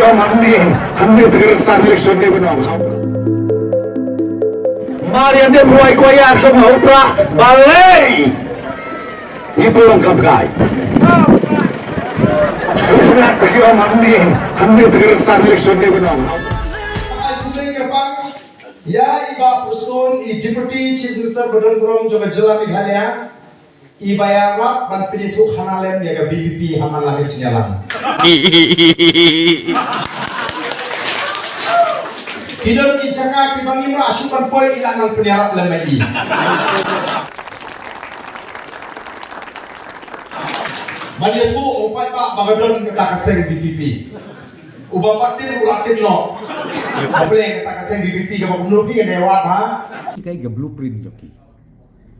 Om Andi tergerak election ni benar. Mari anda buai koyak semua upra balai. Ini belum kagai. Sebenarnya bagi Om Andi tergerak election ni benar. Ya, Iba Person, Deputy Chief Minister Badan Kurom Joga Jela Meghalaya, Iba yang rap ban penyetuk hanalem ya BPP haman lagi cenyalan. Kidon di Jakarta tibangi mula asupan poi ilang nang penyarap lemai. Maliatu opat pak bagadon kata kaseng BPP. Ubah patin ulatin no. Boleh kata kaseng BPP ke bawah ni dewa ha. Cái blueprint joki.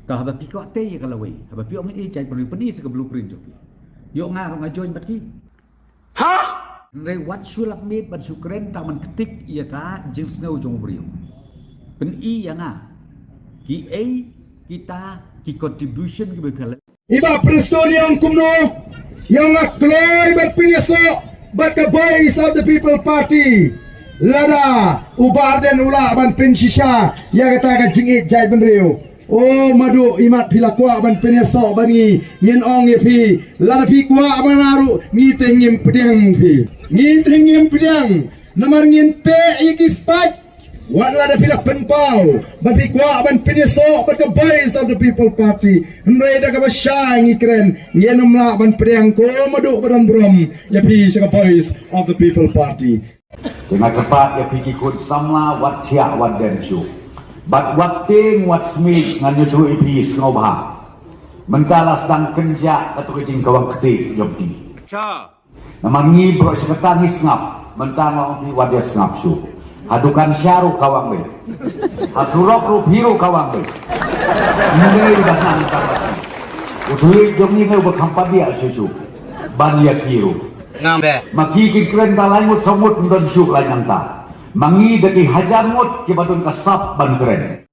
Tah habis pikir teh ya kalau wei. Habis pikir orang cai penih se blueprint joki. Yo ngarong ngajoin bat ki. Ha? Lewat sulap mit ban sukren taman ketik ia ka jeng ngau jong beriu. Pen i yang ki a kita ki contribution ki bepala. Iba Preston yang kumno yang akloi berpinyeso but the voice of the people party lada ubar dan ula ban pinsisha yang katakan jingit jai benriu oh madu imat pila kuak ban pinyeso bani ngin ong ye pi lada pi kuak ban aru ngi tengim pedang pi ngi tengim pedang namar ngin pe iki spat wat lada pila penpau ban pi kuak ban pinyeso but the voice of the people party hendai dah ka syai ngi keren ngenom la ban pedang ko madu badan brom ya pi saka voice of the people party. Dengan cepat ya pergi ikut samla wat tiak wat densu. Bat wat ting wat smith ngan yudu ipi ngobha. Mentalas dan kenjak atau kejing kawang ketik jobti. Cha. Namangi bro seketangis ngap. Mentang orang di wadah ngap su. Hadukan syaru kawang be. Hasurok ru biru kawang be. Ngai bahang kawang. Udui jomni ngai berkampan dia susu. Ban ya kiru. Nambe. Maki kikren dalai mut samut ndon syuk lai nanta. Mangi deki hajar mut ki badun kasap ban kren.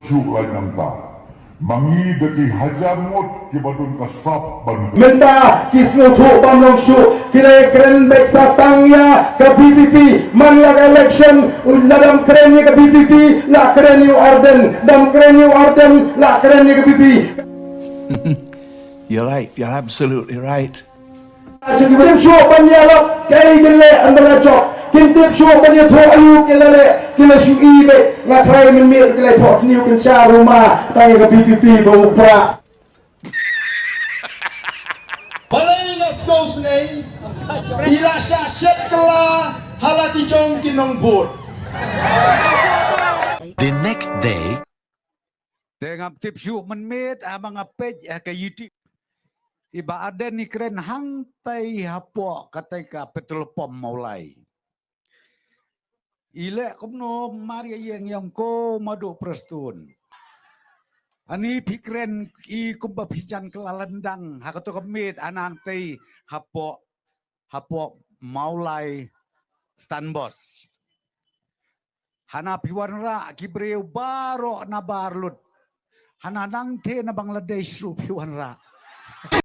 Syuk lai nanta. Mangi deki hajar mut ki badun kasap ban kren. Menta kismu thu bamlong syuk kire kren bek satangya ke BPP manlak election ladam krennya ke BPP la kren new orden dam kren new orden la krennya ke BPP. You're right. You're absolutely right. Jadi macam syok banyak kaya jele antara jok. Kintip syok banyak thok ayu kelele kila syui be ngatrai menmir kila pos niu kenca rumah tanya ke BPP berupra. Balai nasau senai ila syashat kela halati jong kinong bud. The next day, Dengan tip syuk menmit abang apej ke YouTube. Iba ada ni keren hangtai hapok katai ka petrol pom maulai. Ile kumno Maria yang ko madu Preston. Ani pikren I kumpa pijan kelalendang hakato kemit anantai hapok maulai standbos. Hana piwanra kibreu baro na barlut. Hana nang te na Bangladesh ru piwanra.